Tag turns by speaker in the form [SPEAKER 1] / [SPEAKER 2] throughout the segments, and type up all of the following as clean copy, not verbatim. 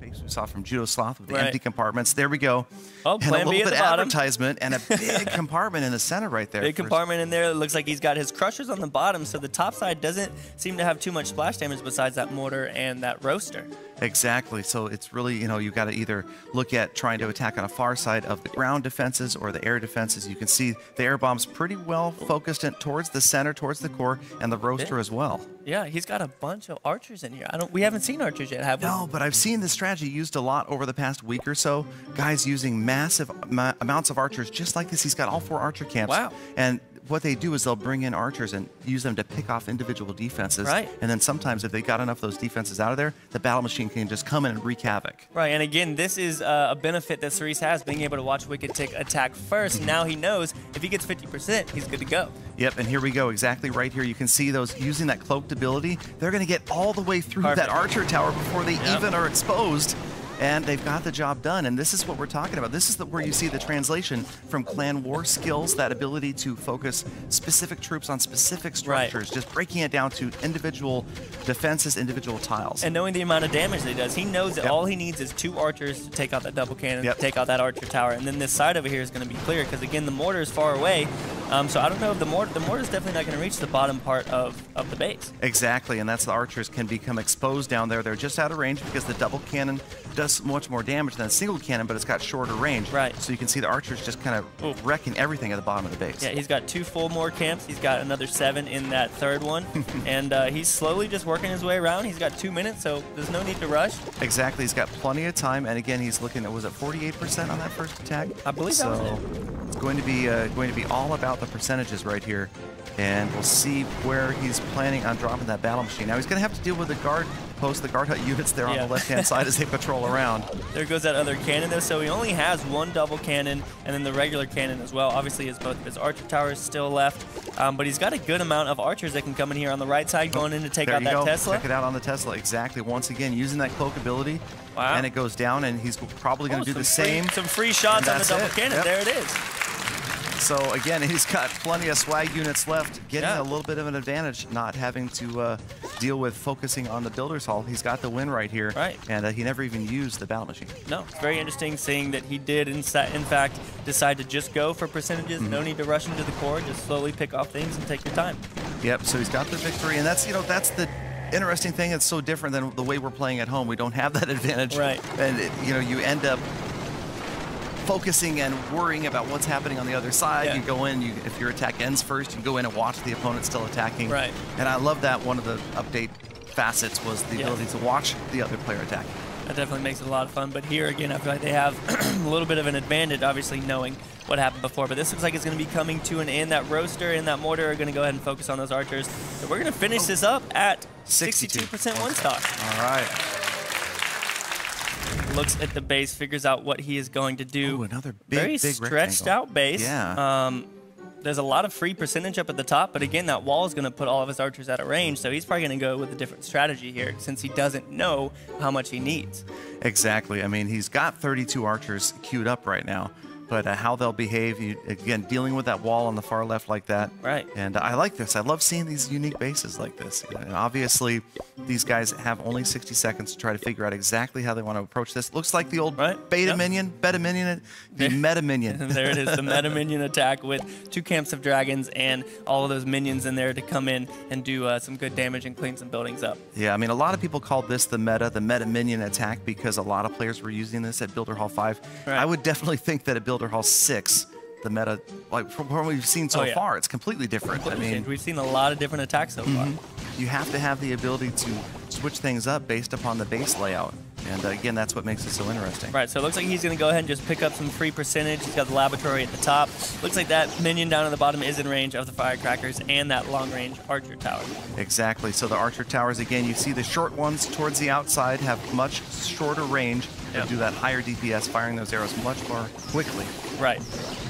[SPEAKER 1] base we saw from Judo Sloth with the empty compartments. There we go.
[SPEAKER 2] Oh,
[SPEAKER 1] and
[SPEAKER 2] plan
[SPEAKER 1] a little
[SPEAKER 2] B at
[SPEAKER 1] bit
[SPEAKER 2] the bottom.
[SPEAKER 1] advertisement and a big compartment in the center right there.
[SPEAKER 2] Big compartment in there. It looks like he's got his crushers on the bottom, so the top side doesn't seem to have too much splash damage besides that mortar and that roaster.
[SPEAKER 1] Exactly. So it's really, you know, you've got to either look at trying to attack on a far side of the ground defenses or the air defenses. You can see the air bomb's pretty well focused in towards the center, towards the core, and the roaster as well.
[SPEAKER 2] Yeah, he's got a bunch of archers in here. We haven't seen archers yet, have we?
[SPEAKER 1] No, but I've seen this strategy used a lot over the past week or so. Guys using massive amounts of archers just like this. He's got all 4 archer camps.
[SPEAKER 2] Wow.
[SPEAKER 1] And what they do is they'll bring in archers and use them to pick off individual defenses.
[SPEAKER 2] Right.
[SPEAKER 1] And then sometimes if they got enough of those defenses out of there, the battle machine can just come in and wreak havoc.
[SPEAKER 2] Right, and again, this is a benefit that Cerise has, being able to watch wikedtik attack first. Now he knows if he gets 50%, he's good to go.
[SPEAKER 1] Yep, and here we go, exactly right here. You can see those using that cloaked ability. They're going to get all the way through that archer tower before they even are exposed. And they've got the job done, and this is what we're talking about. This is where you see the translation from clan war skills, that ability to focus specific troops on specific structures, just breaking it down to individual defenses, individual tiles.
[SPEAKER 2] And knowing the amount of damage that he does, he knows that all he needs is 2 archers to take out that double cannon, to take out that archer tower, and then this side over here is going to be clear, because again, the mortar is far away, so I don't know if the mortar is definitely not going to reach the bottom part of the base.
[SPEAKER 1] Exactly, and that's the archers can become exposed down there. They're just out of range because the double cannon does much more damage than a single cannon, but it's got shorter range.
[SPEAKER 2] Right.
[SPEAKER 1] So you can see the archers just kind of wrecking everything at the bottom of the base.
[SPEAKER 2] Yeah, he's got 2 full more camps. He's got another 7 in that third one, and he's slowly just working his way around. He's got 2 minutes, so there's no need to rush.
[SPEAKER 1] Exactly. He's got plenty of time, and again, he's looking at, was it 48% on that first attack?
[SPEAKER 2] I believe that was it.
[SPEAKER 1] It's going to be all about the percentages right here, and we'll see where he's planning on dropping that battle machine. Now he's going to have to deal with the guard post, the guard hut units there on the left-hand side as they patrol around.
[SPEAKER 2] There goes that other cannon though, so he only has 1 double cannon and then the regular cannon as well. Obviously, he has both of his archer towers still left, but he's got a good amount of archers that can come in here on the right side, going in to take out that Tesla.
[SPEAKER 1] Check it out on the Tesla, exactly. Once again, using that cloak ability, and it goes down, and he's probably going to do the same.
[SPEAKER 2] Some free shots on the double cannon. There it is.
[SPEAKER 1] So again, he's got plenty of swag units left, getting a little bit of an advantage, not having to deal with focusing on the Builder's Hall. He's got the win right here, and he never even used the battle machine.
[SPEAKER 2] No, it's very interesting seeing that he did, in fact, decide to just go for percentages. No need to rush into the core, just slowly pick off things and take your time.
[SPEAKER 1] Yep, so he's got the victory, and that's, that's the interesting thing. It's so different than the way we're playing at home. We don't have that advantage, and you end up focusing and worrying about what's happening on the other side. You go in, if your attack ends first, you go in and watch the opponent still attacking.
[SPEAKER 2] Right.
[SPEAKER 1] And I love that one of the update facets was the ability to watch the other player attack.
[SPEAKER 2] That definitely makes it a lot of fun. But here, again, I feel like they have a little bit of an advantage, obviously knowing what happened before. But this looks like it's going to be coming to an end. That roaster and that mortar are going to go ahead and focus on those archers. So we're going to finish this up at 62% one stock.
[SPEAKER 1] All right.
[SPEAKER 2] Looks at the base, figures out what he is going to do.
[SPEAKER 1] Ooh, another big,
[SPEAKER 2] very
[SPEAKER 1] big
[SPEAKER 2] stretched
[SPEAKER 1] rectangle.
[SPEAKER 2] out base.
[SPEAKER 1] Yeah.
[SPEAKER 2] There's a lot of free percentage up at the top, but again, that wall is going to put all of his archers out of range, so he's probably going to go with a different strategy here since he doesn't know how much he needs.
[SPEAKER 1] Exactly. I mean, he's got 32 archers queued up right now. But how they'll behave, again, dealing with that wall on the far left like that.
[SPEAKER 2] Right.
[SPEAKER 1] And I like this. I love seeing these unique bases like this. And obviously, these guys have only 60 seconds to try to figure out exactly how they want to approach this. Looks like the old beta minion, the meta minion.
[SPEAKER 2] There it is, the meta minion attack with 2 camps of dragons and all of those minions in there to come in and do some good damage and clean some buildings up.
[SPEAKER 1] Yeah, I mean, a lot of people called this the meta minion attack because a lot of players were using this at Builder Hall 5. I would definitely think that at Builder Hall 6, the meta, like from what we've seen so far, it's completely different. I mean,
[SPEAKER 2] we've seen a lot of different attacks so far.
[SPEAKER 1] You have to have the ability to switch things up based upon the base layout. And again, that's what makes it so interesting.
[SPEAKER 2] Right, so it looks like he's going to go ahead and just pick up some free percentage. He's got the laboratory at the top. Looks like that minion down at the bottom is in range of the firecrackers and that long-range archer tower.
[SPEAKER 1] Exactly. So the archer towers, again, you see the short ones towards the outside have much shorter range and do that higher DPS, firing those arrows much more quickly.
[SPEAKER 2] Right.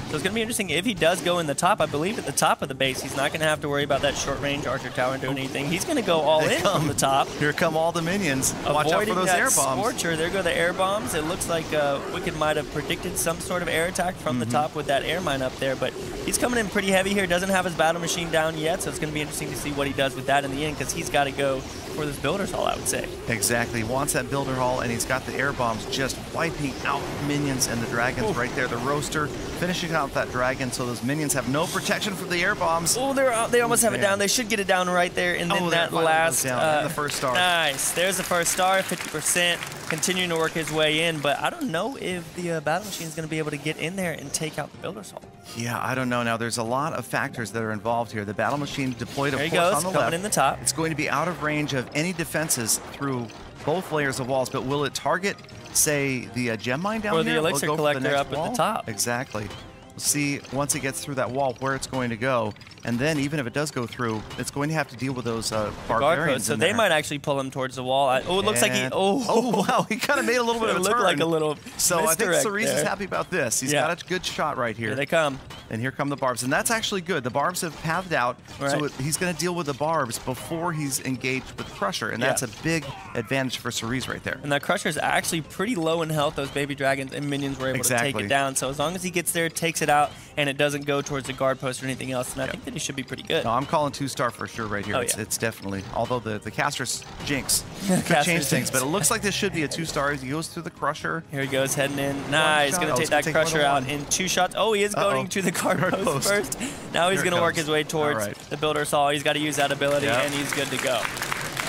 [SPEAKER 2] So it's going to be interesting if he does go in the top. I believe at the top of the base, he's not going to have to worry about that short-range archer tower doing anything. He's going to go all in on the top.
[SPEAKER 1] Here come all the minions. Watch out for those air bombs.
[SPEAKER 2] Scorcher. There go the air bombs. It looks like Wicked might have predicted some sort of air attack from the top with that air mine up there, but he's coming in pretty heavy here. Doesn't have his battle machine down yet, so it's going to be interesting to see what he does with that in the end, because he's got to go for this builder's hall, I would say.
[SPEAKER 1] Exactly. He wants that builder hall, and he's got the air bombs just wiping out minions and the dragons right there. The roaster finishing out that dragon, so those minions have no protection from the air bombs.
[SPEAKER 2] Oh, they almost have it down. They should get it down right there, and then that last
[SPEAKER 1] and the first star.
[SPEAKER 2] Nice. There's the first star, 50%, continuing to work his way in, but I don't know if the battle machine is going to be able to get in there and take out the builder's hall.
[SPEAKER 1] Yeah, I don't know. Now, there's a lot of factors that are involved here. The battle machine deployed, of course, on the left.
[SPEAKER 2] Coming in the top.
[SPEAKER 1] It's going to be out of range of any defenses through both layers of walls, but will it target, say, the gem mine down here?
[SPEAKER 2] Or the elixir collector up at the top.
[SPEAKER 1] Exactly. We'll see once it gets through that wall where it's going to go. And then even if it does go through, it's going to have to deal with those barbarians.
[SPEAKER 2] So they might actually pull him towards the wall. It looks like he...
[SPEAKER 1] Oh, wow. He kind of made a little bit of a turn.
[SPEAKER 2] It looked like a little
[SPEAKER 1] So I think Cerise is happy about this. He's got a good shot right here.
[SPEAKER 2] Here they come.
[SPEAKER 1] And here come the barbs. And that's actually good. The barbs have pathed out, so he's going to deal with the barbs before he's engaged with Crusher. And that's a big advantage for Cerise right there.
[SPEAKER 2] And that Crusher is actually pretty low in health. Those baby dragons and minions were able to take it down. So as long as he gets there, takes it out, and it doesn't go towards the guard post or anything else, then I think that he should be pretty good.
[SPEAKER 1] No, I'm calling 2-star for sure right here.
[SPEAKER 2] Oh,
[SPEAKER 1] it's definitely, although the caster's jinx could change things, but it looks like this should be a 2-star. He goes through the Crusher.
[SPEAKER 2] Here he goes, heading in. Nice, going to take that Crusher out in 2 shots. Oh, he is going to the guard post first. Now he's going to work his way towards the builder's hall. He's got to use that ability, and he's good to go.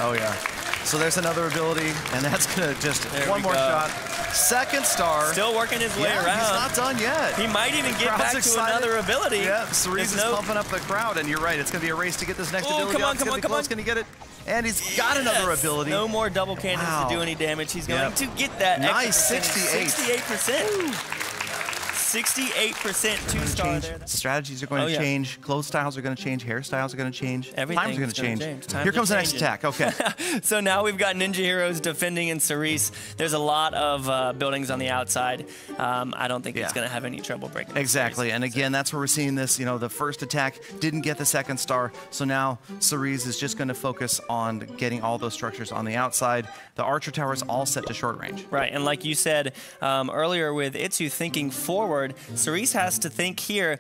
[SPEAKER 1] Oh, yeah. So there's another ability, and that's going to just one more shot. Second star.
[SPEAKER 2] Still working his way around.
[SPEAKER 1] He's not done yet.
[SPEAKER 2] He might even get back to another ability.
[SPEAKER 1] Yeah, Cerise is pumping up the crowd, and you're right. It's going to be a race to get this next ability.
[SPEAKER 2] Come on, come on, come on.
[SPEAKER 1] Going to get it. And he's got another ability.
[SPEAKER 2] No more double cannons to do any damage. He's going to get that
[SPEAKER 1] nice 68.
[SPEAKER 2] 68%. 68% 2-star there.
[SPEAKER 1] Strategies are going to change. Clothes styles are going to change. Hairstyles are going to change.
[SPEAKER 2] Everything's
[SPEAKER 1] going to change. Here comes the next attack. Okay.
[SPEAKER 2] So now we've got Ninja Heroes defending in Cerise. There's a lot of buildings on the outside. I don't think he's going to have any trouble breaking.
[SPEAKER 1] Exactly. And again, that's where we're seeing this. You know, the first attack didn't get the second star. So now Cerise is just going to focus on getting all those structures on the outside. The archer tower is all set to short range.
[SPEAKER 2] Right. And like you said earlier with Itsu thinking forward, Cerise has to think here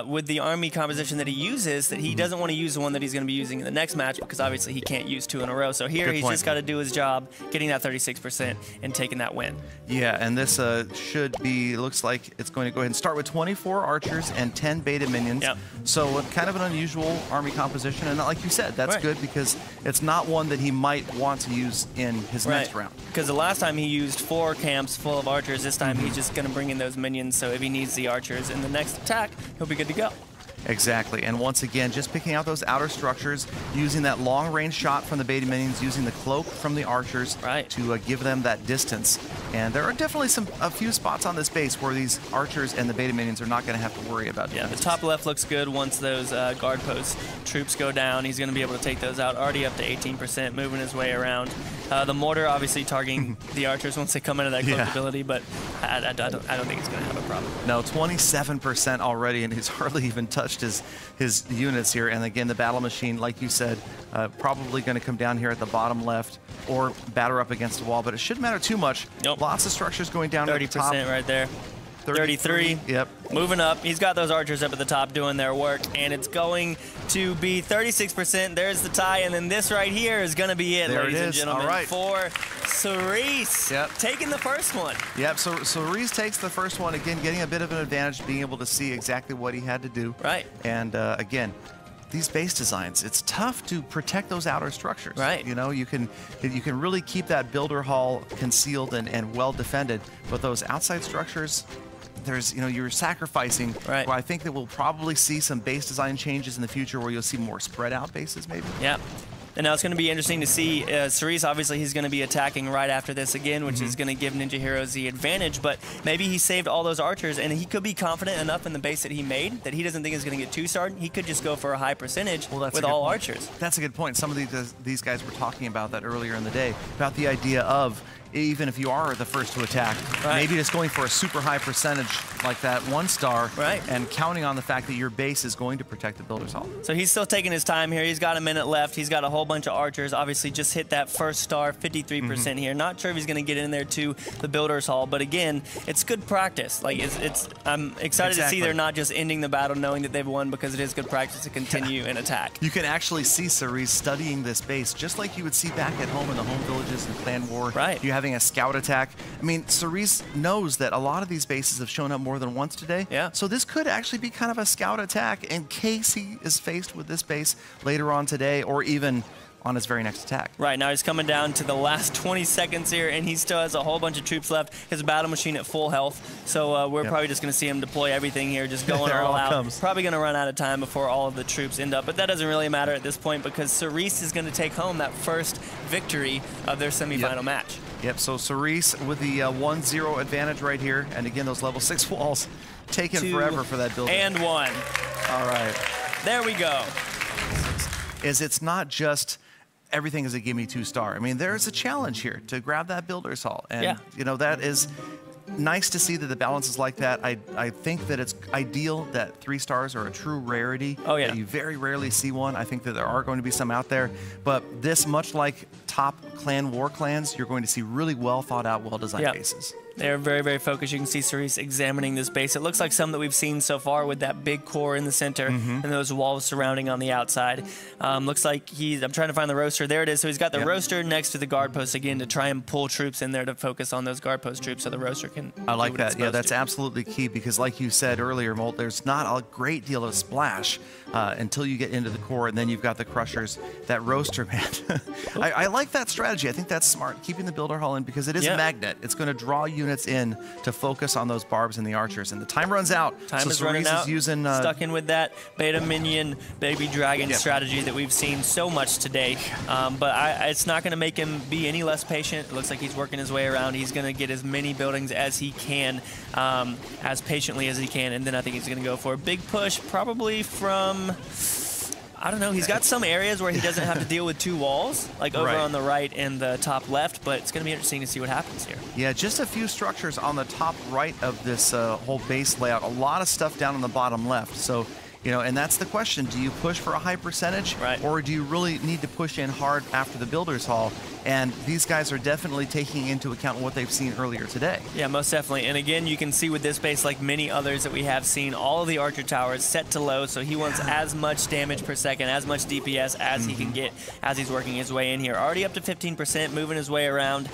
[SPEAKER 2] with the army composition that he uses that he doesn't want to use the one that he's going to be using in the next match because obviously he can't use 2 in a row. So here he's just got to do his job, getting that 36% and taking that win.
[SPEAKER 1] Yeah, and this should be, looks like it's going to go ahead and start with 24 archers and 10 beta minions.
[SPEAKER 2] Yep.
[SPEAKER 1] So kind of an unusual army composition. And like you said, that's good because it's not one that he might want to use in his next round.
[SPEAKER 2] Because the last time he used 4 camps full of archers, this time he's just going to bring in those minions. So if he needs the archers in the next attack, he'll be good to go.
[SPEAKER 1] Exactly, and once again, just picking out those outer structures, using that long-range shot from the beta minions, using the cloak from the archers to give them that distance. And there are definitely a few spots on this base where these archers and the beta minions are not going to have to worry about.
[SPEAKER 2] Yeah, the top left looks good once those guard post troops go down. He's going to be able to take those out, already up to 18%, moving his way around. The mortar obviously targeting the archers once they come into that cloak ability, but I don't think he's going to have a problem.
[SPEAKER 1] No, 27% already, and he's hardly even touched his units here. And again, the battle machine, like you said, probably going to come down here at the bottom left or batter up against the wall, but it shouldn't matter too much.
[SPEAKER 2] Nope.
[SPEAKER 1] Lots of structures going down
[SPEAKER 2] 30%
[SPEAKER 1] at the top.
[SPEAKER 2] right there. 33.
[SPEAKER 1] Yep.
[SPEAKER 2] Moving up. He's got those archers up at the top doing their work, and it's going to be 36%. There's the tie, and then this right here is going to be it, ladies and gentlemen, for Cerise. Taking the first one.
[SPEAKER 1] Yep, so Cerise takes the first one, again, getting a bit of an advantage, being able to see exactly what he had to do.
[SPEAKER 2] Right.
[SPEAKER 1] And again, these base designs, it's tough to protect those outer structures.
[SPEAKER 2] Right.
[SPEAKER 1] You know, you can really keep that builder hall concealed and well defended, but those outside structures, there's, you're sacrificing.
[SPEAKER 2] Right.
[SPEAKER 1] Well, I think that we'll probably see some base design changes in the future where you'll see more spread out bases maybe.
[SPEAKER 2] Yeah. And now it's going to be interesting to see Cerise, obviously he's going to be attacking right after this again, which is going to give Ninja Heroes the advantage, but maybe he saved all those archers and he could be confident enough in the base that he made that he doesn't think it's going to get 2-starred. He could just go for a high percentage with all archers.
[SPEAKER 1] That's a good point. Some of these guys were talking about that earlier in the day, about the idea of, even if you are the first to attack. Maybe just going for a super high percentage like that 1 star and counting on the fact that your base is going to protect the Builder's Hall.
[SPEAKER 2] So he's still taking his time here. He's got a minute left. He's got a whole bunch of archers. Obviously just hit that first star, 53% here. Not sure if he's going to get in there to the Builder's Hall, but again, it's good practice. Like I'm excited to see they're not just ending the battle knowing that they've won, because it is good practice to continue and attack.
[SPEAKER 1] You can actually see Cerise studying this base just like you would see back at home in the home villages in Clan War. You having a scout attack. I mean, Cerise knows that a lot of these bases have shown up more than once today. So this could actually be kind of a scout attack in case he is faced with this base later on today, or even on his very next attack.
[SPEAKER 2] Now he's coming down to the last 20 seconds here, and he still has a whole bunch of troops left. His battle machine at full health, so we're probably just going to see him deploy everything here, just going all out. Probably going to run out of time before all of the troops end up, but that doesn't really matter at this point, because Cerise is going to take home that first victory of their semifinal match.
[SPEAKER 1] So Cerise with the 1-0 advantage right here, and again, those level 6 walls taking forever for that building.
[SPEAKER 2] And 1.
[SPEAKER 1] All right.
[SPEAKER 2] There we go.
[SPEAKER 1] It's not just everything is a gimme 2-star. I mean, there's a challenge here to grab that Builder's Hall. And, you know, that is nice to see that the balance is like that. I think that it's ideal that 3 stars are a true rarity. That you very rarely see one. I think that there are going to be some out there. But this, much like top Clan War clans, you're going to see really well thought out, well designed bases.
[SPEAKER 2] They're very, very focused. You can see Cerise examining this base. It looks like some that we've seen so far, with that big core in the center and those walls surrounding on the outside. Looks like I'm trying to find the roaster. There it is. So he's got the roaster next to the guard post again to try and pull troops in there to focus on those guard post troops so the roaster can
[SPEAKER 1] I like that. That's absolutely key, because like you said earlier, Molt, there's not a great deal of splash until you get into the core, and then you've got the crushers. That roaster, man. I like that strategy. I think that's smart, keeping the Builder Hall in, because it is a magnet. It's going to draw units in to focus on those barbs and the archers, and the time runs out.
[SPEAKER 2] Time is running out. Using, stuck in with that beta minion baby dragon strategy that we've seen so much today, but it's not going to make him be any less patient. It looks like he's working his way around. He's going to get as many buildings as he can, as patiently as he can, and then I think he's going to go for a big push, probably from, I don't know, he's got some areas where he doesn't have to deal with 2 walls, like over on the right and the top left, but it's going to be interesting to see what happens here.
[SPEAKER 1] Just a few structures on the top right of this whole base layout. A lot of stuff down on the bottom left. So, you know, and that's the question. Do you push for a high percentage, or do you really need to push in hard after the Builder's Hall? And these guys are definitely taking into account what they've seen earlier today.
[SPEAKER 2] Yeah, most definitely. And again, you can see with this base, like many others that we have seen, all of the archer towers set to low, so he wants as much damage per second, as much DPS as he can get as he's working his way in here. Already up to 15%, moving his way around.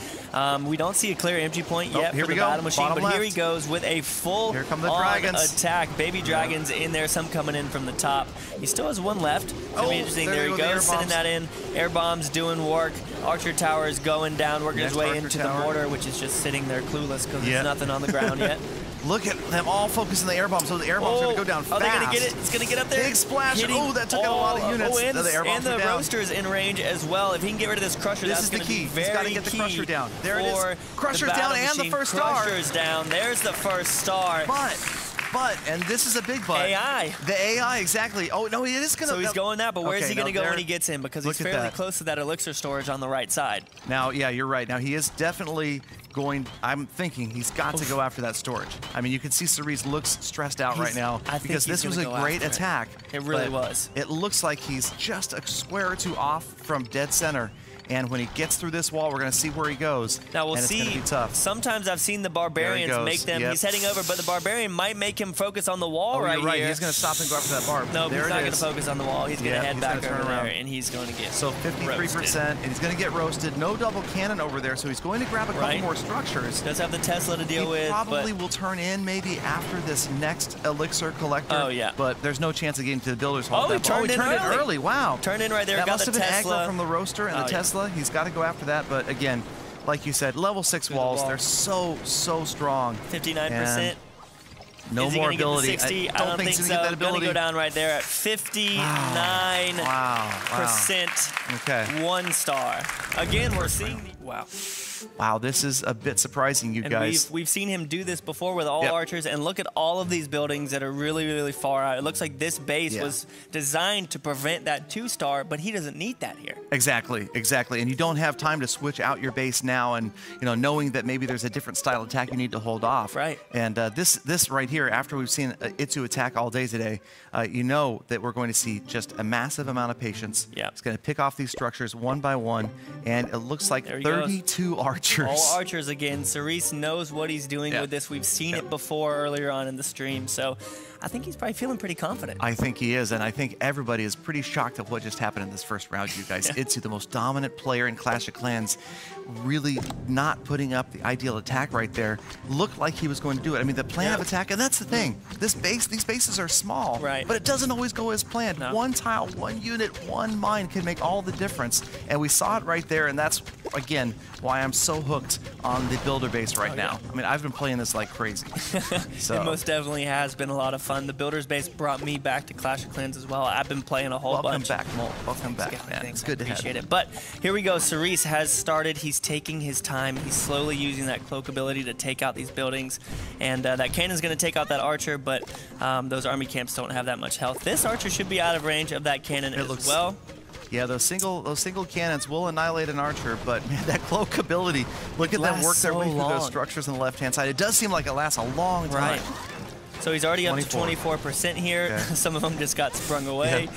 [SPEAKER 2] We don't see a clear entry point yet for the battle machine, but here he goes with a full-on attack. Baby dragons in there, some coming in from the top. He still has 1 left. It's going to be interesting. There he goes, sending that in. Air bombs doing work. Archer tower is going down, working his way into the mortar, which is just sitting there clueless because there's nothing on the ground yet.
[SPEAKER 1] Look at them all focusing the air bomb, so the air bomb's going to go down fast.
[SPEAKER 2] They're going to get it. It's going to get up there.
[SPEAKER 1] Big splash. That took out a lot of units.
[SPEAKER 2] And the roaster's in range as well. If he can get rid of this crusher, that's going to be very key. He's got to get the crusher down. There it is. Crusher's down and the first star. Crusher's down. There's the first star.
[SPEAKER 1] But, and this is a big but.
[SPEAKER 2] AI.
[SPEAKER 1] The AI, exactly. Oh, no, he is going to...
[SPEAKER 2] So he's going that, but where is he going to go when he gets in? Because he's fairly close to that elixir storage on the right side.
[SPEAKER 1] Now, yeah, you're right. Now, he is definitely going... I'm thinking he's got to go after that storage. I mean, you can see Cerise looks stressed out right now because this was a great attack.
[SPEAKER 2] It really was.
[SPEAKER 1] It looks like he's just a square or 2 off from dead center. And when he gets through this wall, we're going to see where he goes.
[SPEAKER 2] Now we'll see.
[SPEAKER 1] It's gonna be tough.
[SPEAKER 2] Sometimes I've seen the Barbarians make them. He's heading over, but the Barbarian might make him focus on the wall
[SPEAKER 1] right
[SPEAKER 2] here.
[SPEAKER 1] He's going to stop and go after that barb.
[SPEAKER 2] No, he's not going to focus on the wall. He's going to head back over there, and he's going to get
[SPEAKER 1] so 53%, and he's going to get roasted. No double cannon over there, so he's going to grab a couple more structures.
[SPEAKER 2] Does have the Tesla to deal with.
[SPEAKER 1] He probably will turn in maybe after this next elixir collector.
[SPEAKER 2] Oh yeah.
[SPEAKER 1] But there's no chance of getting to the Builder's Hall.
[SPEAKER 2] Oh, he turned in early.
[SPEAKER 1] Wow.
[SPEAKER 2] Turned in right there.
[SPEAKER 1] That
[SPEAKER 2] got
[SPEAKER 1] must
[SPEAKER 2] the
[SPEAKER 1] have been
[SPEAKER 2] Tesla
[SPEAKER 1] aggro from the roaster and the Tesla. He's got to go after that, but again, like you said, level 6 walls, they're so strong.
[SPEAKER 2] 59%.
[SPEAKER 1] No more ability.
[SPEAKER 2] 60? I don't think so. Going to go down right there at 59%.
[SPEAKER 1] Okay.
[SPEAKER 2] 1 star. Again, we're seeing the... Wow.
[SPEAKER 1] Wow, this is a bit surprising, you guys.
[SPEAKER 2] We've seen him do this before with all archers, and look at all of these buildings that are really, really far out. It looks like this base was designed to prevent that 2-star, but he doesn't need that here.
[SPEAKER 1] Exactly, exactly. And you don't have time to switch out your base now, and knowing that maybe there's a different style attack you need to hold off.
[SPEAKER 2] Right.
[SPEAKER 1] And this right here, after we've seen Itsu attack all day today, you know that we're going to see just a massive amount of patience.
[SPEAKER 2] Yeah.
[SPEAKER 1] It's going to pick off these structures one by one, and it looks like 32 archers.
[SPEAKER 2] All archers again. Cerise knows what he's doing with this. We've seen it before earlier on in the stream, so I think he's probably feeling pretty confident.
[SPEAKER 1] I think he is, and I think everybody is pretty shocked at what just happened in this first round, you guys. Itsu, the most dominant player in Clash of Clans, really not putting up the ideal attack right there. Looked like he was going to do it. I mean, the plan of attack, and that's the thing. These bases are small, but it doesn't always go as planned. One tile, one unit, one mine can make all the difference, and we saw it right there, and that's, again, why I'm so hooked on the builder base right now. I mean, I've been playing this like crazy.
[SPEAKER 2] It most definitely has been a lot of fun. The builders base brought me back to Clash of Clans as well. I've been playing a whole bunch.
[SPEAKER 1] Welcome back, Mole. Welcome back, man. It's good to have you.
[SPEAKER 2] Appreciate it. But here we go. Cerise has started. He's taking his time. He's slowly using that cloak ability to take out these buildings. And that cannon's going to take out that archer, but those army camps don't have that much health. This archer should be out of range of that cannon as well.
[SPEAKER 1] Yeah, those single cannons will annihilate an archer, but man, that cloak ability, look at them work their way through those structures on the left-hand side. It does seem like it lasts a long time.
[SPEAKER 2] So he's already up to 24% here. Some of them just got sprung away.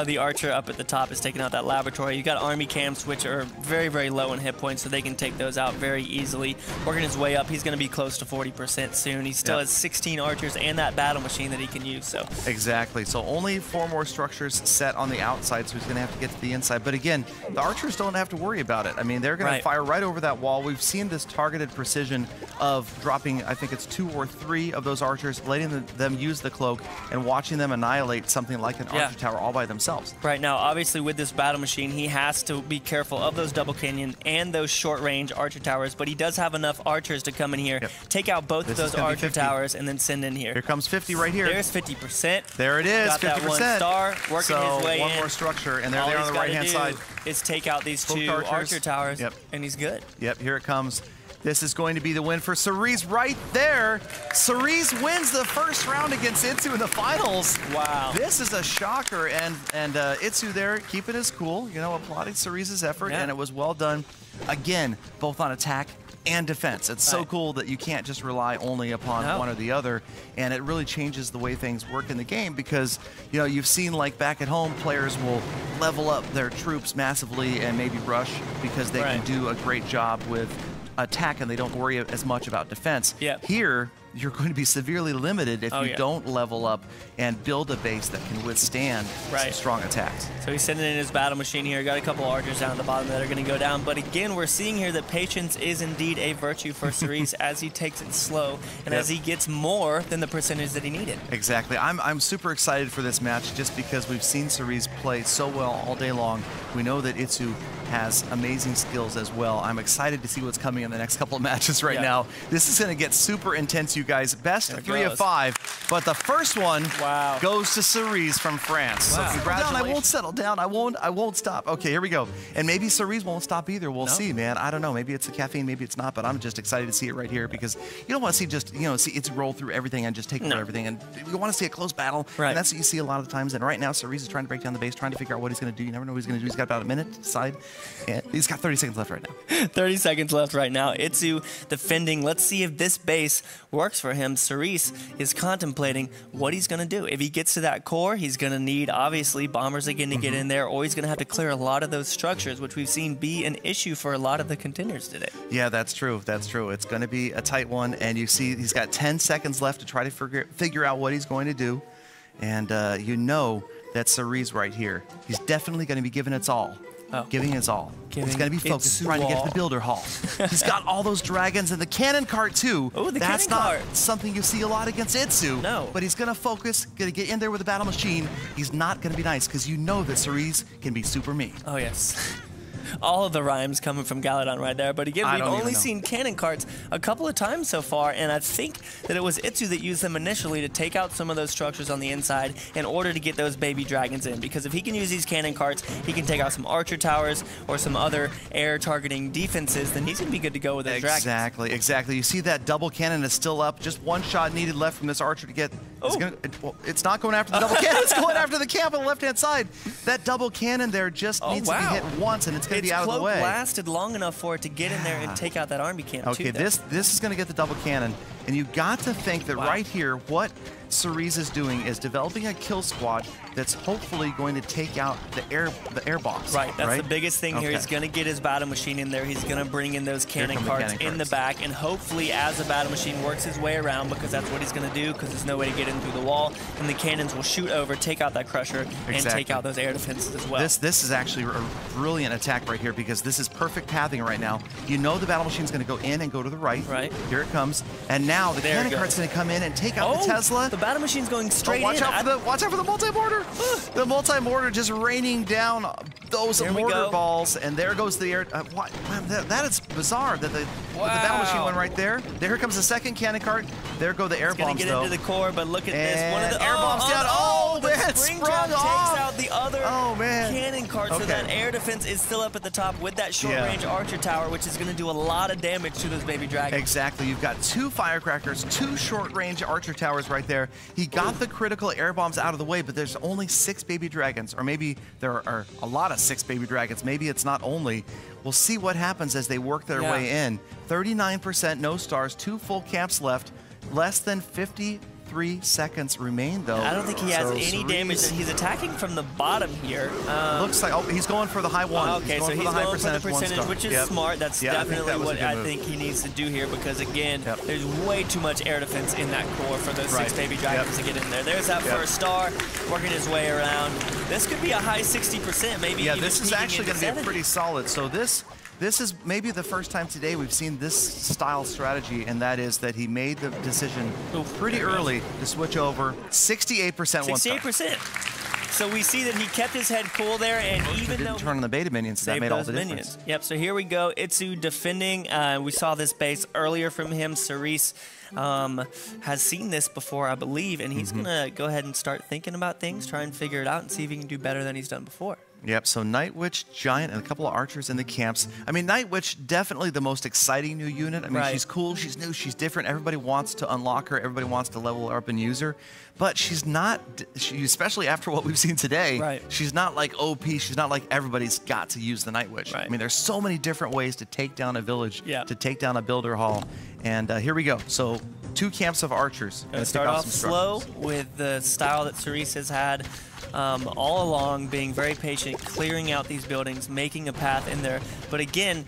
[SPEAKER 2] The archer up at the top is taking out that laboratory. You got army camps, which are very, very low in hit points, so they can take those out very easily. Working his way up, he's going to be close to 40% soon. He still has 16 archers and that battle machine that he can use. So
[SPEAKER 1] exactly. So only 4 more structures set on the outside, so he's going to have to get to the inside. But again, the archers don't have to worry about it. I mean, they're going to fire right over that wall. We've seen this targeted precision of dropping, I think it's 2 or 3 of those archers, letting them use the cloak and watching them annihilate something like an archer tower all by themselves.
[SPEAKER 2] Right now, obviously with this battle machine, he has to be careful of those double canyon and those short range archer towers, but he does have enough archers to come in here, take out both of those archer towers, and then send in here.
[SPEAKER 1] Here comes 50 right here.
[SPEAKER 2] There's 50%.
[SPEAKER 1] There it is,
[SPEAKER 2] got
[SPEAKER 1] 50%.
[SPEAKER 2] That 1 star, working his way in.
[SPEAKER 1] One more structure, and they're there on the right-hand side.
[SPEAKER 2] Is take out these 2 archer towers, and he's good.
[SPEAKER 1] Yep, here it comes. This is going to be the win for Cerise right there. Cerise wins the first round against Itsu in the finals.
[SPEAKER 2] Wow.
[SPEAKER 1] This is a shocker, and Itsu there keeping his cool, applauding Cerise's effort, and it was well done. Again, both on attack and defense. It's so cool that you can't just rely only upon one or the other, and it really changes the way things work in the game because, you've seen like back at home, players will level up their troops massively and maybe rush because they can do a great job with attack and they don't worry as much about defense. Here, you're going to be severely limited if you don't level up and build a base that can withstand some strong attacks.
[SPEAKER 2] So he's sending in his battle machine here. Got a couple archers down at the bottom that are going to go down. But again, we're seeing here that patience is indeed a virtue for Cerise as he takes it slow and as he gets more than the percentage that he needed.
[SPEAKER 1] Exactly. I'm super excited for this match just because we've seen Cerise play so well all day long. We know that Itsu has amazing skills as well. I'm excited to see what's coming in the next couple of matches right now. This is going to get super intense, you guys. Best 3 of 5, but the first one goes to Cerise from France. So congratulations. I won't settle down. I won't stop. Okay, here we go. And maybe Cerise won't stop either. We'll see, man. I don't know. Maybe it's the caffeine, maybe it's not, but I'm just excited to see it right here because you don't want to see just, see Itsu roll through everything and just take over everything. And you want to see a close battle. And that's what you see a lot of the times. And right now, Cerise is trying to break down the base, trying to figure out what he's going to do. You never know what he's going to do. He's got about a minute to decide. And he's got 30 seconds left right now.
[SPEAKER 2] 30 seconds left right now. Itsu defending. Let's see if this base works for him. Cerise is contemplating what he's going to do. If he gets to that core, he's going to need, obviously, bombers again to get in there, or he's going to have to clear a lot of those structures, which we've seen be an issue for a lot of the contenders today.
[SPEAKER 1] Yeah, that's true. That's true. It's going to be a tight one, and you see he's got 10 seconds left to try to figure out what he's going to do, and you know that Cerise right here, he's definitely going to be giving its all. Giving his all. He's going to be focused trying to get to the builder hall. He's got all those dragons and the cannon cart too.
[SPEAKER 2] Oh, the
[SPEAKER 1] That's
[SPEAKER 2] cannon
[SPEAKER 1] not
[SPEAKER 2] cart.
[SPEAKER 1] something you see a lot against Itsu.
[SPEAKER 2] No.
[SPEAKER 1] But he's going to focus, going to get in there with the battle machine. He's not going to be nice because you know that Cerise can be super mean.
[SPEAKER 2] Oh, yes. all of the rhymes coming from Galadon right there. But again, we've only seen cannon carts a couple of times so far, and I think that it was Itsu that used them initially to take out some of those structures on the inside in order to get those baby dragons in. Because if he can use these cannon carts, he can take out some archer towers or some other air targeting defenses, then he's going to be good to go with those dragons.
[SPEAKER 1] Exactly, exactly. You see that double cannon is still up. Just one shot needed left from this archer to get... It's not going after the double cannon. It's going after the camp on the left-hand side. That double cannon there just needs to be hit once, and it's going to be out of the way.
[SPEAKER 2] It's lasted long enough for it to get in there and take out that army camp,
[SPEAKER 1] okay, this is going to get the double cannon, and you got to think that right here, what Cerise is doing is developing a kill squad that's hopefully going to take out the air boss.
[SPEAKER 2] Right, that's the biggest thing here. He's going to get his battle machine in there. He's going to bring in those cannon carts in the back, and hopefully as the battle machine works his way around, because that's what he's going to do, because there's no way to get in through the wall, and the cannons will shoot over, take out that crusher, and take out those air defenses as well.
[SPEAKER 1] This is actually a brilliant attack right here, because this is perfect pathing right now. You know the battle machine's going to go in and go to the right.
[SPEAKER 2] Right.
[SPEAKER 1] Here it comes, and now the cannon cart's going to come in and take out the Tesla.
[SPEAKER 2] The battle machine's going straight
[SPEAKER 1] watch out for the multi-mortar. The multi-mortar just raining down those mortar balls, and there goes the air. That is bizarre that the battle machine went right there. Here comes the second cannon cart. There go the air bombs,
[SPEAKER 2] though. Into the core, but look at this. One of the
[SPEAKER 1] air bombs down. Oh, man, sprung off.
[SPEAKER 2] Takes out the other cannon cart, so that air defense is still up at the top with that short-range archer tower, which is going to do a lot of damage to those baby dragons.
[SPEAKER 1] Exactly. You've got 2 firecrackers, 2 short-range archer towers right there. He got the critical air bombs out of the way, but there's only 6 baby dragons, or maybe there are a lot of 6 baby dragons. Maybe it's not only. We'll see what happens as they work their way in. 39% no stars, 2 full camps left, less than 53 seconds remain, though.
[SPEAKER 2] I don't think he has any damage. He's attacking from the bottom here.
[SPEAKER 1] Looks like he's going for the high one.
[SPEAKER 2] Okay, so he's going for the percentage, which is smart. That's definitely what I think he needs to do here, because again, there's way too much air defense in that core for those 6 baby dragons to get in there. There's that first star, working his way around. This could be a high 60%, maybe.
[SPEAKER 1] Yeah, this is actually going to be pretty solid. So this is maybe the first time today we've seen this style strategy, and that is that he made the decision pretty early to switch over. 68% one star.
[SPEAKER 2] 68%. So we see that he kept his head cool there, and even though
[SPEAKER 1] turn on the beta minions, that made all the difference.
[SPEAKER 2] Yep. So here we go. Itsu defending. We saw this base earlier from him. Cerise has seen this before, I believe, and he's gonna go ahead and start thinking about things, try and figure it out, and see if he can do better than he's done before.
[SPEAKER 1] Yep, so Night Witch, Giant, and a couple of archers in the camps. I mean, Night Witch, definitely the most exciting new unit. I mean, she's cool, she's new, she's different. Everybody wants to unlock her. Everybody wants to level her up and use her. But she's not, especially after what we've seen today, she's not like OP. She's not like everybody's got to use the Night Witch. I mean, there's so many different ways to take down a village, to take down a builder hall. And here we go. So 2 camps of archers.
[SPEAKER 2] Gonna start off slow with the style that Cerise has had all along, being very patient, clearing out these buildings, making a path in there. But again,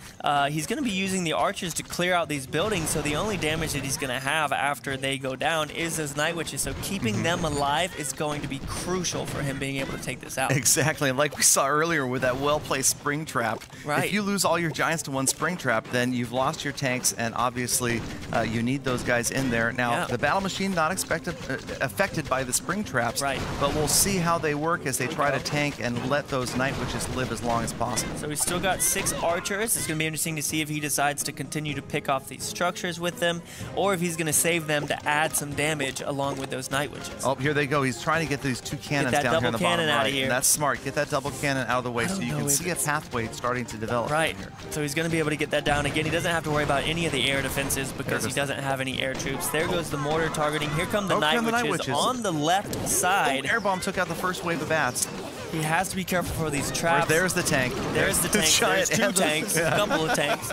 [SPEAKER 2] he's going to be using the archers to clear out these buildings, so the only damage that he's going to have after they go down is those Night Witches. So keeping them alive is going to be crucial for him being able to take this out.
[SPEAKER 1] Exactly, and like we saw earlier with that well-placed spring trap, if you lose all your giants to one spring trap, then you've lost your tanks, and obviously you need those guys in there. Now, the battle machine not affected by the spring traps, but we'll see how they work as they try to tank and let those Night Witches live as long as possible.
[SPEAKER 2] So he's still got 6 archers. It's going to be interesting to see if he decides to continue to pick off these structures with them, or if he's going to save them to add some damage along with those Night Witches.
[SPEAKER 1] Oh, here they go. He's trying to get these 2 cannons down here in the bottom right. And that's smart. Get that double cannon out of the way so you can see a pathway starting to develop.
[SPEAKER 2] So he's going to be able to get that down. Again, he doesn't have to worry about any of the air defenses because he doesn't have any air troops. There goes the mortar targeting. Here come the Night Witches on the left side.
[SPEAKER 1] Air bomb took out the first wave of bats.
[SPEAKER 2] He has to be careful for these traps.
[SPEAKER 1] There's the tank.
[SPEAKER 2] There's the tank. There's 2 tanks, a couple of tanks.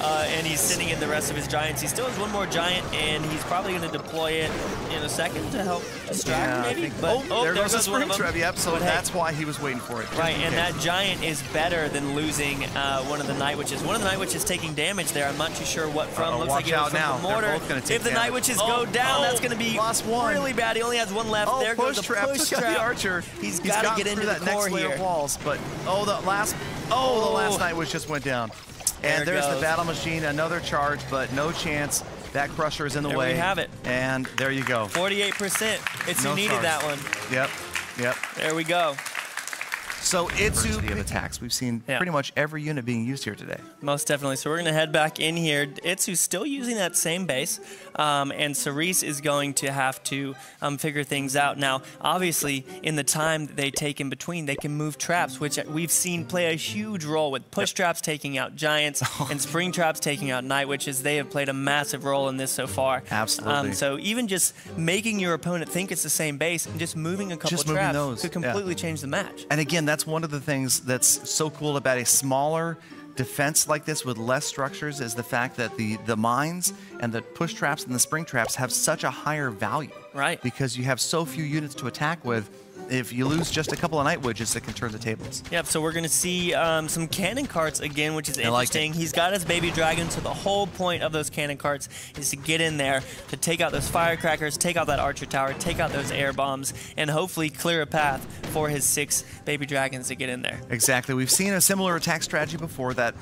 [SPEAKER 2] And he's sending in the rest of his giants. He still has 1 more giant, and he's probably going to deploy it in a second to help distract maybe. But,
[SPEAKER 1] there goes the spring trap. Yep, so that's why he was waiting for it.
[SPEAKER 2] And that giant is better than losing one of the Night Witches. One of the Night Witches taking damage there. I'm not too sure what from. Looks like it was from the mortar. If the Night Witches go down, that's going to be really bad. He only has 1 left. There goes the push trap.
[SPEAKER 1] The archer.
[SPEAKER 2] He's got to get into
[SPEAKER 1] that
[SPEAKER 2] the
[SPEAKER 1] next
[SPEAKER 2] core
[SPEAKER 1] layer
[SPEAKER 2] here.
[SPEAKER 1] Of walls, but the last Night Witch just went down. And there's the battle machine, another charge, but no chance. That crusher is in the way.
[SPEAKER 2] There we have it.
[SPEAKER 1] And there you go.
[SPEAKER 2] 48%. It's who needed that one.
[SPEAKER 1] Yep.
[SPEAKER 2] There we go.
[SPEAKER 1] So Diversity of attacks. We've seen pretty much every unit being used here today.
[SPEAKER 2] Most definitely. So we're going to head back in here. Itsu's still using that same base, and Cerise is going to have to figure things out. Now, obviously, in the time that they take in between, they can move traps, which we've seen play a huge role with push traps taking out giants and spring traps taking out night witches. They have played a massive role in this so far.
[SPEAKER 1] Absolutely.
[SPEAKER 2] So even just making your opponent think it's the same base and just moving a couple traps could completely change the match.
[SPEAKER 1] And again, that's one of the things that's so cool about a smaller defense like this with less structures is the fact that the mines and the push traps and the spring traps have such a higher value.
[SPEAKER 2] Right.
[SPEAKER 1] Because you have so few units to attack with. If you lose just a couple of night witches, it can turn the tables.
[SPEAKER 2] Yep, so we're going to see some cannon carts again, which is interesting. He's got his baby dragon, so the whole point of those cannon carts is to get in there, to take out those firecrackers, take out that archer tower, take out those air bombs, and hopefully clear a path for his 6 baby dragons to get in there.
[SPEAKER 1] Exactly. We've seen a similar attack strategy before that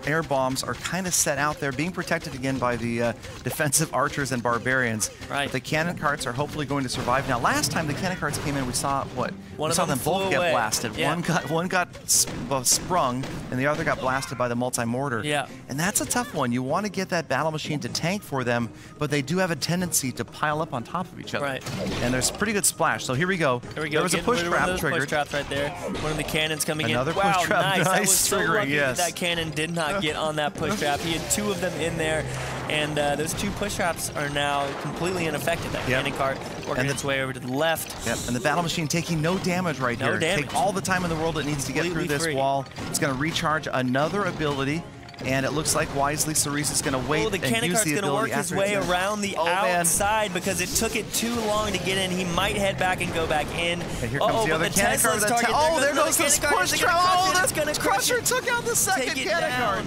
[SPEAKER 1] air bombs are kind of set out there, being protected again by the defensive archers and barbarians.
[SPEAKER 2] Right.
[SPEAKER 1] But the cannon carts are hopefully going to survive. Now, last time the cannon carts came in, we saw what?
[SPEAKER 2] We
[SPEAKER 1] saw them both get blasted.
[SPEAKER 2] Yeah.
[SPEAKER 1] One got sprung, and the other got blasted by the multi-mortar.
[SPEAKER 2] Yeah.
[SPEAKER 1] And that's a tough one. You want to get that battle machine to tank for them, but they do have a tendency to pile up on top of each other.
[SPEAKER 2] Right.
[SPEAKER 1] And there's pretty good splash. So here we go.
[SPEAKER 2] There we go.
[SPEAKER 1] There was a push trap triggered.
[SPEAKER 2] Push traps right there. One of the cannons coming
[SPEAKER 1] Another
[SPEAKER 2] in.
[SPEAKER 1] push
[SPEAKER 2] Wow,
[SPEAKER 1] trap.
[SPEAKER 2] nice.
[SPEAKER 1] Nice
[SPEAKER 2] I was so
[SPEAKER 1] triggering,
[SPEAKER 2] lucky
[SPEAKER 1] yes.
[SPEAKER 2] that cannon did not get on that push trap. He had 2 of them in there, and those 2 push traps are now completely ineffective. That cannon cart working its way over to the left.
[SPEAKER 1] Yep, and the battle machine taking no damage right here.
[SPEAKER 2] No damage.
[SPEAKER 1] Take all the time in the world it needs to get through this wall. It's going to recharge another ability, and it looks like wisely Cerise is going to wait
[SPEAKER 2] the
[SPEAKER 1] and
[SPEAKER 2] cannon
[SPEAKER 1] use
[SPEAKER 2] cart's
[SPEAKER 1] the
[SPEAKER 2] going to
[SPEAKER 1] ability
[SPEAKER 2] work his
[SPEAKER 1] after
[SPEAKER 2] way
[SPEAKER 1] it's in.
[SPEAKER 2] around the outside because it took it too long to get in. He might head back and go back in.
[SPEAKER 1] And here comes the other cannon cart. There goes this push trap. Oh, that's Crusher took out the second cannon cart.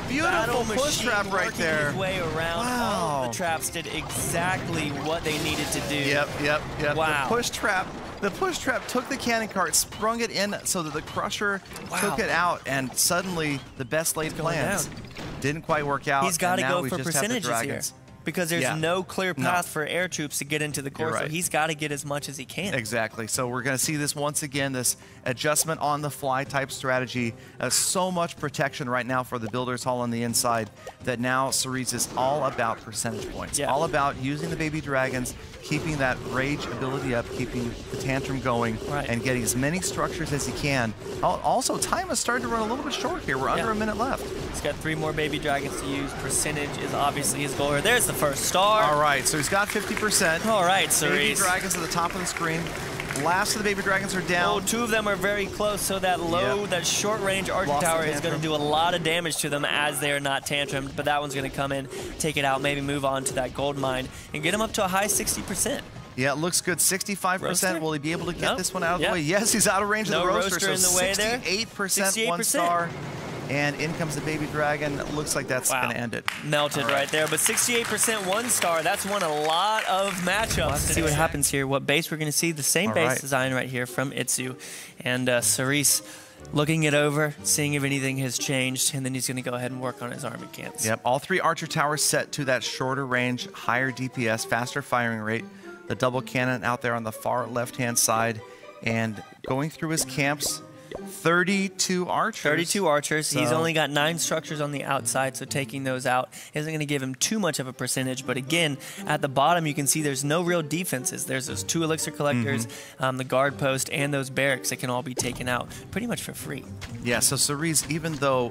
[SPEAKER 1] Beautiful push trap right there.
[SPEAKER 2] His way around.
[SPEAKER 1] Wow.
[SPEAKER 2] All of the traps did exactly what they needed to do.
[SPEAKER 1] Yep.
[SPEAKER 2] Wow.
[SPEAKER 1] The push trap took the cannon cart, sprung it in so that the Crusher took it out, and suddenly the best laid plans didn't quite work out.
[SPEAKER 2] He's got to go for
[SPEAKER 1] just
[SPEAKER 2] percentages here. Because there's no clear path for air troops to get into the core, so he's got to get as much as he can.
[SPEAKER 1] Exactly. So we're going to see this once again, this adjustment on the fly type strategy. So much protection right now for the Builders Hall on the inside that now Cerise is all about percentage points.
[SPEAKER 2] Yeah.
[SPEAKER 1] All about using the baby dragons, keeping that rage ability up, keeping the tantrum going, and getting as many structures as he can. Also, time has started to run a little bit short here. We're under a minute left.
[SPEAKER 2] He's got 3 more baby dragons to use. Percentage is obviously his goal. There's the first star.
[SPEAKER 1] All right, so he's got 50%.
[SPEAKER 2] All right, Cerise.
[SPEAKER 1] Baby dragons at the top of the screen. Last of the baby dragons are down.
[SPEAKER 2] Oh, 2 of them are very close, so that that short-range archer tower is going to do a lot of damage to them as they are not tantrumed, but that one's going to come in, take it out, maybe move on to that gold mine, and get him up to a high 60%.
[SPEAKER 1] Yeah, it looks good. 65%.
[SPEAKER 2] Roaster?
[SPEAKER 1] Will he be able to get this one out of the way? Yes, he's out of range of the roaster.
[SPEAKER 2] So
[SPEAKER 1] in the way there. 68%, 1 star. And in comes the baby dragon. Looks like that's going to end it.
[SPEAKER 2] Melted right there. But 68%, 1 star. That's won a lot of matchups. Let's see what happens here. What base we're going to see. The same base design right here from Itsu. And Cerise looking it over, seeing if anything has changed, and then he's going to go ahead and work on his army camps.
[SPEAKER 1] Yep, all 3 archer towers set to that shorter range, higher DPS, faster firing rate. The double cannon out there on the far left-hand side. And going through his camps, 32 archers.
[SPEAKER 2] 32 archers. He's only got 9 structures on the outside, so taking those out isn't going to give him too much of a percentage. But again, at the bottom, you can see there's no real defenses. There's those 2 elixir collectors, the guard post, and those barracks that can all be taken out pretty much for free.
[SPEAKER 1] Yeah, so Cerise, even though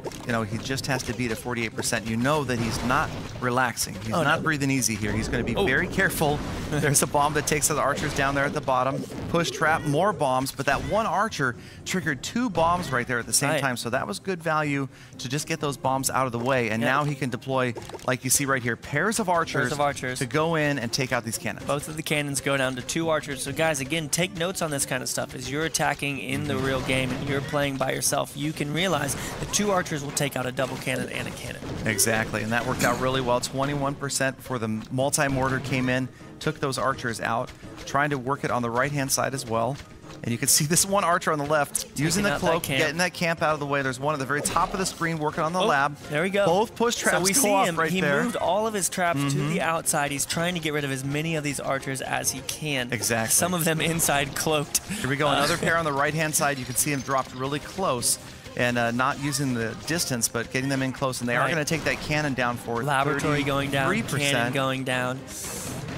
[SPEAKER 1] he just has to beat a 48%, you know that he's not relaxing. He's not breathing easy here. He's going to be very careful. There's a bomb that takes the archers down there at the bottom. Push trap, more bombs, but that one archer triggered 2 bombs right there at the same time, so that was good value to just get those bombs out of the way, and now he can deploy, like you see right here, pairs of archers to go in and take out these cannons.
[SPEAKER 2] Both of the cannons go down to 2 archers, so guys, again, take notes on this kind of stuff. As you're attacking in the real game and you're playing by yourself, you can realize that 2 archers will take out a double cannon and a cannon.
[SPEAKER 1] Exactly, and that worked out really well. 21% for the multi-mortar came in, took those archers out, trying to work it on the right-hand side as well. And you can see this one archer on the left using the cloak, getting that camp out of the way. There's one at the very top of the screen working on the lab.
[SPEAKER 2] There we go.
[SPEAKER 1] Both push traps
[SPEAKER 2] so we
[SPEAKER 1] go
[SPEAKER 2] see
[SPEAKER 1] off
[SPEAKER 2] him.
[SPEAKER 1] right
[SPEAKER 2] he
[SPEAKER 1] there.
[SPEAKER 2] moved all of his traps to the outside. He's trying to get rid of as many of these archers as he can.
[SPEAKER 1] Exactly.
[SPEAKER 2] Some of them inside cloaked.
[SPEAKER 1] Here we go. Another pair on the right-hand side. You can see him dropped really close. And not using the distance, but getting them in close. And they are going to take that cannon down for
[SPEAKER 2] Laboratory going down,
[SPEAKER 1] 3%.
[SPEAKER 2] cannon going down.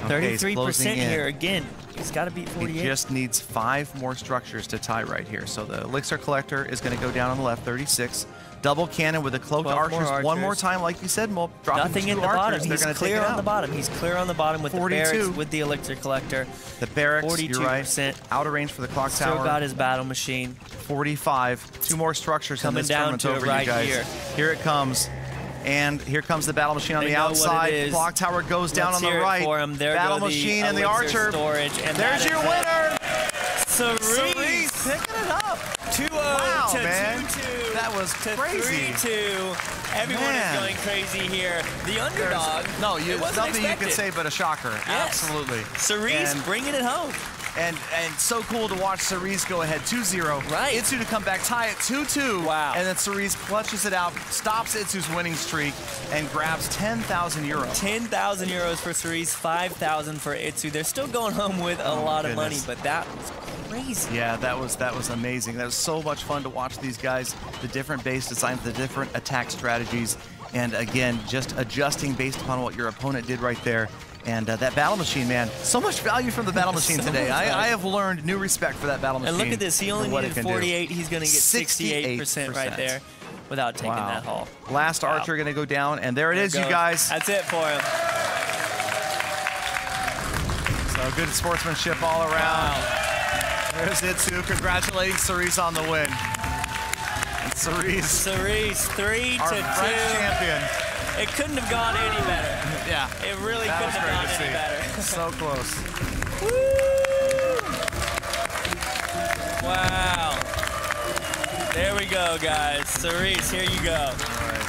[SPEAKER 2] 33% here again. He's got to beat 48.
[SPEAKER 1] He just needs 5 more structures to tie right here. So the elixir collector is going to go down on the left, 36. Double cannon with the cloaked archers. One more time, like you said, Mo.
[SPEAKER 2] Nothing in the bottom.
[SPEAKER 1] He's
[SPEAKER 2] clear on the bottom. He's clear on the bottom with 42. The barracks with the elixir collector.
[SPEAKER 1] The barracks,
[SPEAKER 2] 42%.
[SPEAKER 1] You're right. Out of range for the clock tower.
[SPEAKER 2] Still got his battle machine.
[SPEAKER 1] 45. 2 more structures
[SPEAKER 2] coming down to it right here.
[SPEAKER 1] Here it comes. And here comes the battle machine on the outside. Clock tower goes down on the right. Battle machine and the archer.
[SPEAKER 2] Storage, and
[SPEAKER 1] there's your winner.
[SPEAKER 2] Cerise
[SPEAKER 1] picking it up.
[SPEAKER 2] 2-0
[SPEAKER 1] wow,
[SPEAKER 2] to
[SPEAKER 1] man.
[SPEAKER 2] 2-2.
[SPEAKER 1] That was crazy.
[SPEAKER 2] 3-2. Everyone is going crazy here. The underdog.
[SPEAKER 1] There's nothing you can say but a shocker. Yes. Absolutely.
[SPEAKER 2] Cerise bringing it home.
[SPEAKER 1] And so cool to watch Cerise go ahead 2-0.
[SPEAKER 2] Right.
[SPEAKER 1] Itsu to come back, tie it 2-2.
[SPEAKER 2] Wow.
[SPEAKER 1] And then Cerise clutches it out, stops Itsu's winning streak, and grabs 10,000 euros.
[SPEAKER 2] 10,000 euros for Cerise, 5,000 for Itsu. They're still going home with a lot of money, but that was crazy.
[SPEAKER 1] Yeah, that was amazing. That was so much fun to watch these guys, the different base designs, the different attack strategies, and again, just adjusting based upon what your opponent did right there. And that battle machine, man, so much value from the battle machine today. I have learned new respect for that battle machine.
[SPEAKER 2] And look at this. He only needed 48. He's going to get 68% right there without taking that haul.
[SPEAKER 1] Last archer going to go down, and there it is, you guys.
[SPEAKER 2] That's it for him.
[SPEAKER 1] So good sportsmanship all around. There's Itsu congratulating Cerise on the win. And Cerise,
[SPEAKER 2] 3-2.
[SPEAKER 1] Our French champion.
[SPEAKER 2] It couldn't have gone any better.
[SPEAKER 1] Yeah.
[SPEAKER 2] It really couldn't have gone any better.
[SPEAKER 1] So close.
[SPEAKER 2] Woo! Wow. There we go, guys. Cerise, here you go.
[SPEAKER 1] All right.